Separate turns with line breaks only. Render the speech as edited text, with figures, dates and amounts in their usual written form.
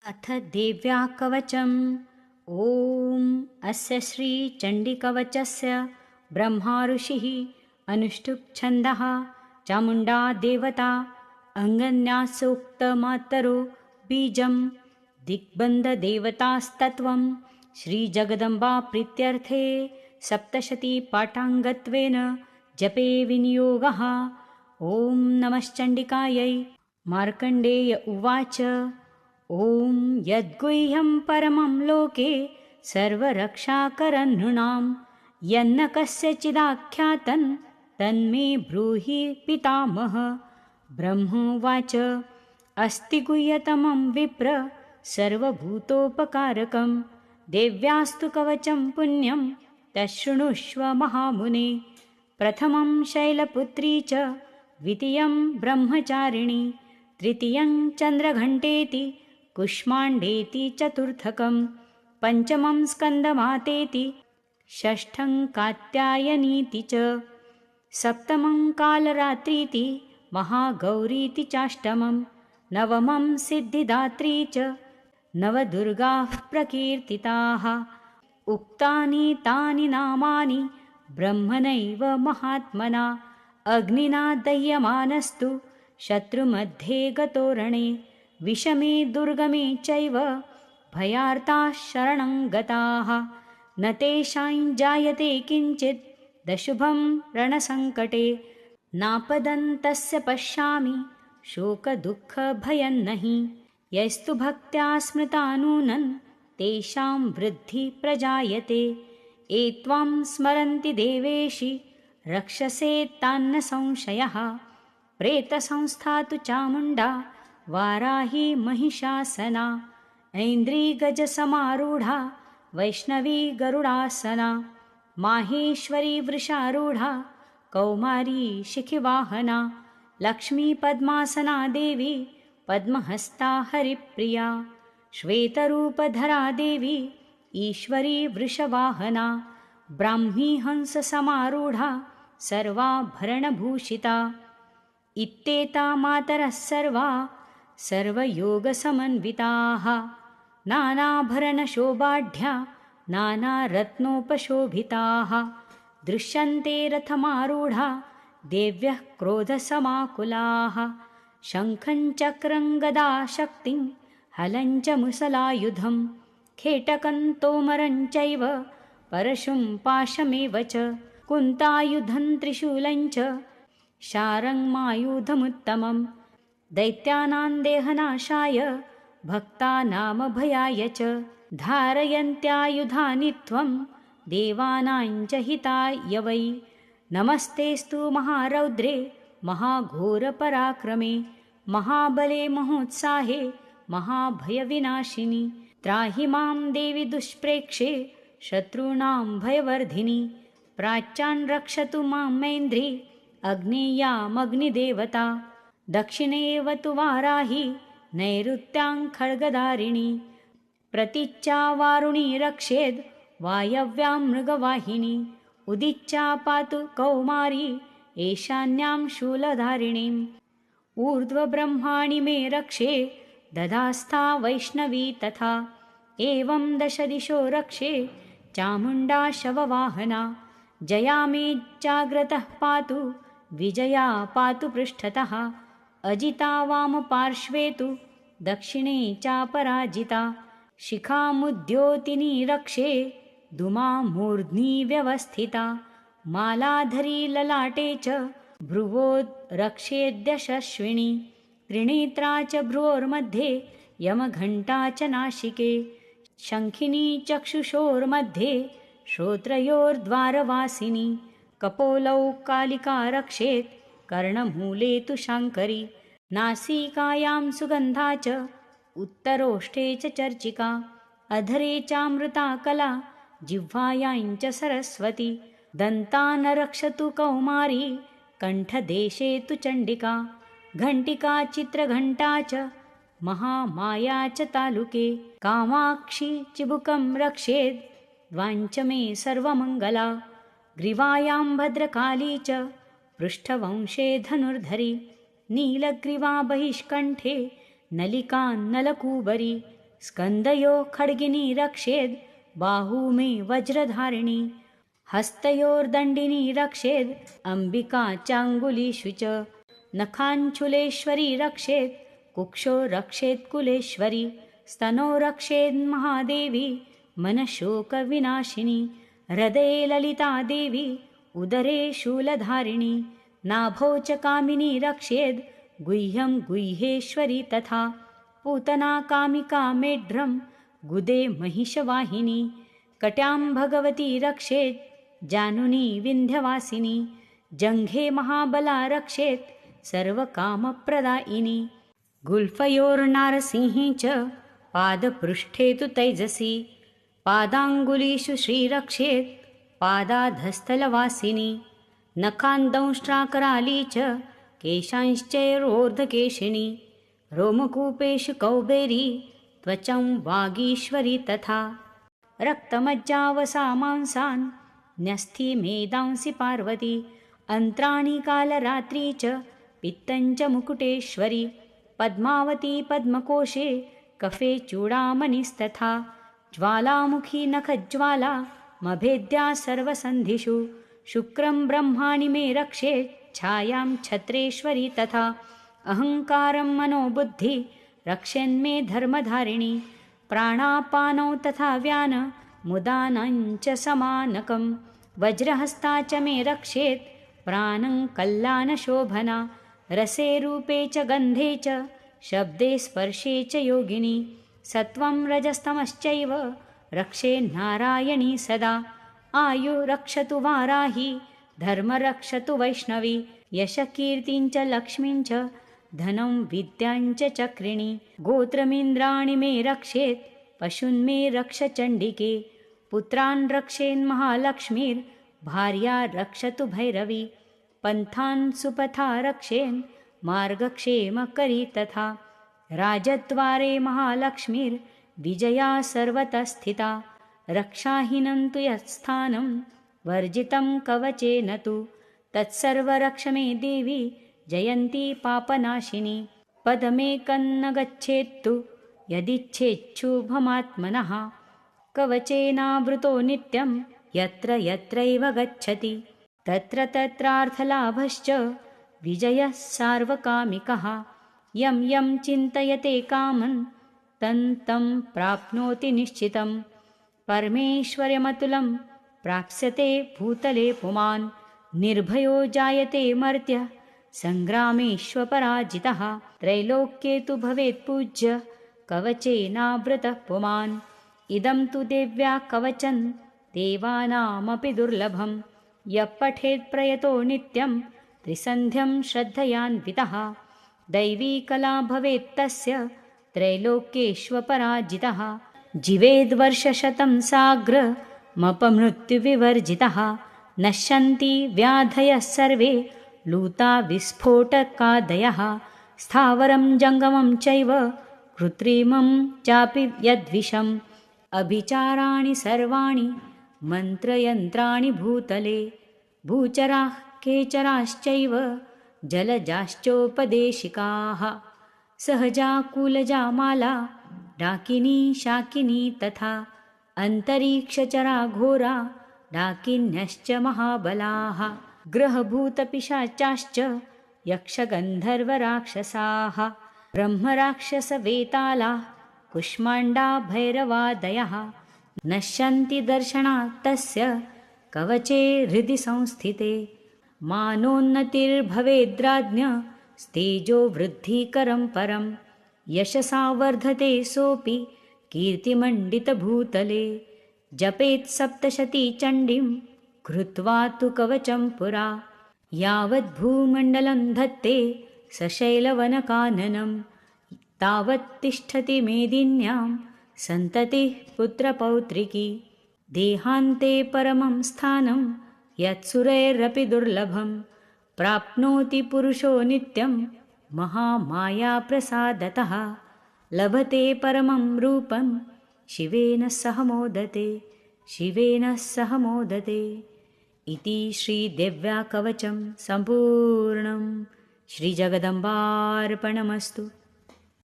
अथ देव्या कवचम्। ॐ अस्य श्रीचण्डीकवचस्य ब्रह्मा ऋषिः अनुष्टुप् छन्दः चामुण्डा देवता अङ्गन्यासोक्तमातरो बीजं दिग्बन्धदेवतास्तत्त्वं श्रीजगदम्बा प्रीत्यर्थे सप्तशतीपाठाङ्गत्वेन जपे विनियोगः। ॐ नमश्चण्डिकायै। मार्कण्डेय उवाच। ॐ यद्गुह्यं परमं लोके सर्वरक्षाकरं नृणां यन्न कस्यचिदाख्यातं तन्मे ब्रूहि पितामह। ब्रह्मोवाच। अस्ति गुह्यतमं विप्र सर्वभूतोपकारकं देव्यास्तु कवचं पुण्यं तच्छृणुष्व महामुने। प्रथमं शैलपुत्री च द्वितीयं ब्रह्मचारिणी तृतीयं चन्द्रघण्टेति कुष्माण्डेति चतुर्थकं पञ्चमं स्कन्दमातेति षष्ठं कात्यायनीति च सप्तमं कालरात्रीति महागौरीति चाष्टमं नवमं सिद्धिदात्री च नवदुर्गाः प्रकीर्तिताः। उक्तानि तानि नामानि ब्रह्मणैव महात्मना अग्निना दह्यमानस्तु शत्रुमध्ये गतोरणे विषमे दुर्गमे चैव भयार्ताः शरणं गताः न तेषां जायते किञ्चित् दशुभं रणसङ्कटे नापदन्तस्य पश्यामि शोकदुःखभयं नहि यस्तु भक्त्या स्मृता नूनं तेषां वृद्धिः प्रजायते। एत्वां स्मरन्ति देवेशि रक्षसे तान्न संशयः प्रेतसंस्था तु चामुण्डा वाराही महिषासना ऐन्द्रीगजसमारूढा वैष्णवी गरुडासना माहेश्वरी वृषारूढा कौमारी शिखिवाहना लक्ष्मी पद्मासना देवी पद्महस्ता हरिप्रिया श्वेतरूपधरा देवी ईश्वरी वृषवाहना ब्राह्मी हंससमारूढा सर्वाभरणभूषिता इत्येता मातरः सर्वा सर्वयोगसमन्विताः नानाभरणशोभाढ्या नानारत्नोपशोभिताः दृश्यन्ते रथमारूढा देव्यः क्रोधसमाकुलाः शङ्खं चक्रं गदा शक्तिं हलं च मुसलायुधं खेटकं तोमरं चैव परशुं पाशमेव च कुन्तायुधं त्रिशूलं च शारङ्गमायुधमुत्तमं दैत्यानां देहनाशाय भक्तानामभयाय च धारयन्त्यायुधानि त्वं देवानां च हिताय वै। नमस्तेस्तु महारौद्रे महाघोरपराक्रमे महाबले महोत्साहे महाभयविनाशिनि त्राहि मां देवि दुष्प्रेक्षे शत्रूणां भयवर्धिनि प्राच्यान् रक्षतु मां मैन्द्री अग्नेयामग्निदेवता दक्षिणेव तु वाराही नैऋत्यां खड्गधारिणी प्रतीच्या वारुणी रक्षेद् वायव्यां मृगवाहिनी उदीच्या पातु कौमारी ईशान्यां शूलधारिणीम् ऊर्ध्वब्रह्माणि मे रक्षे दधास्था वैष्णवी तथा एवं दशदिशो रक्षे चामुण्डा शववाहना जया मे जाग्रतः पातु विजया पातु पृष्ठतः अजिता वामपार्श्वे तु दक्षिणे चापराजिता शिखामुद्योतिनी रक्षे धूमामूर्ध्नि व्यवस्थिता मालाधरी ललाटे च भ्रुवोद् रक्षेद्यशस्विनी त्रिनेत्रा च भ्रुवोर्मध्ये यमघण्टा च नासिके शङ्खिनी चक्षुषोर्मध्ये श्रोत्रयोर्द्वारवासिनी कपोलौ कालिका रक्षेत् कर्णमूले तु शाङ्करी नासिकायां सुगन्धा च उत्तरोष्ठे च चर्चिका अधरे चामृता कला जिह्वायां च सरस्वती दन्तान् रक्षतु कौमारी कण्ठदेशे तु चण्डिका घण्टिका चित्रघण्टा च महामाया च तालुके कामाक्षी चिबुकं रक्षेद् वाञ्चमे सर्वमङ्गला ग्रीवायां भद्रकाली च पृष्ठवंशे धनुर्धरी नीलग्रीवा बहिष्कण्ठे नलिकान्नलकूबरी स्कन्दयोः खड्गिनी रक्षेद् बाहू मे वज्रधारिणी हस्तयोर्दण्डिनी रक्षेद् अम्बिका चाङ्गुलीषु च नखाञ्चुलेश्वरी रक्षेत् कुक्षो रक्षेत् कुलेश्वरी स्तनो रक्षेद् महादेवी मनशोकविनाशिनी हृदये ललिता देवी उदरे शूलधारिणी नाभौ च कामिनी रक्षेद् गुह्यं गुह्येश्वरी तथा पूतना कामिका मेढ्रं गुदे महिषवाहिनी कट्यां भगवती रक्षेत् जानुनी विन्ध्यवासिनी जङ्घे महाबला रक्षेत् सर्वकामप्रदायिनी गुल्फयोर्नारसिंही च पादपृष्ठे तु तैजसी पादाङ्गुलीषु श्रीरक्षेत् पादाधस्थलवासिनी नखान्दंष्ट्राकराली च केशांश्चैरोर्ध्वकेशिनी रोमकूपेषु कौबेरी त्वचं वागीश्वरी तथा रक्तमज्जावसा मांसान् न्यस्थि मेदांसि पार्वती अन्त्राणि कालरात्री च पित्तञ्च मुकुटेश्वरी पद्मावती पद्मकोशे कफे चूडामणिस्तथा ज्वालामुखी नखज्वाला मभेद्या सर्वसन्धिषु शुक्रं ब्रह्माणि मे रक्षेत् छायां छत्रेश्वरी तथा अहङ्कारं मनोबुद्धि रक्षेन्मे धर्मधारिणी प्राणापानौ तथा व्यान मुदानञ्च समानकं वज्रहस्ता च मे रक्षेत् प्राणं कल्याणशोभना रसे रूपे च गन्धे च शब्दे स्पर्शे च योगिनी सत्वं रजस्तमश्चैव रक्षे नारायणी सदा आयु रक्षतु वाराही धर्म रक्षतु वैष्णवी यशकीर्तिं च लक्ष्मीं च धनं विद्यां च चक्रिणी गोत्रमिन्द्राणि मे रक्षेत् पशून्मे रक्ष चण्डिके पुत्रान् रक्षेन्महालक्ष्मीर्भार्या रक्षतु भैरवी पन्थान् सुपथा रक्षेन् मार्गक्षेमकरी तथा राजद्वारे महालक्ष्मीर्विजया सर्वतः स्थिता रक्षाहीनं तु यत्स्थानं वर्जितं कवचेन तु तत्सर्वरक्ष मे देवी जयन्ती पापनाशिनी पदमेकं न गच्छेत्तु यदिच्छेच्छुभमात्मनः कवचेनावृतो नित्यं यत्र यत्रैव गच्छति तत्र तत्रार्थलाभश्च विजयः सार्वकामिकः यं यं चिन्तयते कामं तं तं प्राप्नोति निश्चितं परमेश्वर्यमतुलं प्राप्स्यते भूतले पुमान् निर्भयो जायते मर्त्यः सङ्ग्रामेष्वपराजितः त्रैलोक्ये तु भवेत् पूज्य कवचेनावृतः पुमान् इदं तु देव्या कवचं देवानामपि दुर्लभं यः पठेत् प्रयतो नित्यं त्रिसन्ध्यं श्रद्धयान्वितः दैवी कला भवेत् तस्य त्रैलोक्येष्वपराजितः जीवेद्वर्षशतं साग्रमपमृत्युविवर्जितः नश्यन्ति व्याधयः सर्वे लूता विस्फोटकादयः स्थावरं जङ्गमं चैव कृत्रिमं चापि यद्विषम् अभिचाराणि सर्वाणि मन्त्रयन्त्राणि भूतले भूचराः केचराश्चैव जलजाश्चोपदेशिकाः सहजा कूलजा माला डाकिनी शाकिनी तथा अन्तरीक्षचरा घोरा डाकिन्यश्च महाबलाः ग्रहभूतपिशाचाश्च यक्षगन्धर्वराक्षसाः ब्रह्मराक्षसवेतालाः कुष्माण्डा भैरवादयः नश्यन्ति दर्शनात् तस्य कवचे हृदि संस्थिते मानोन्नतिर्भवेद्राज्ञ स्तेजो वृद्धिकरं परं यशसा वर्धते सोऽपि कीर्तिमण्डितभूतले जपेत् सप्तशती चण्डीं कृत्वा तु कवचं पुरा यावद्भूमण्डलं धत्ते सशैलवनकाननं तावत् तिष्ठति मेदिन्यां सन्ततिः पुत्रपौत्रिकी देहान्ते परमं स्थानं यत्सुरैरपि दुर्लभं प्राप्नोति पुरुषो नित्यं महामायाप्रसादतः लभते परमं रूपं शिवेन सह मोदते शिवेन सह मोदते इति श्रीदेव्या कवचं सम्पूर्णं श्रीजगदम्बार्पणमस्तु।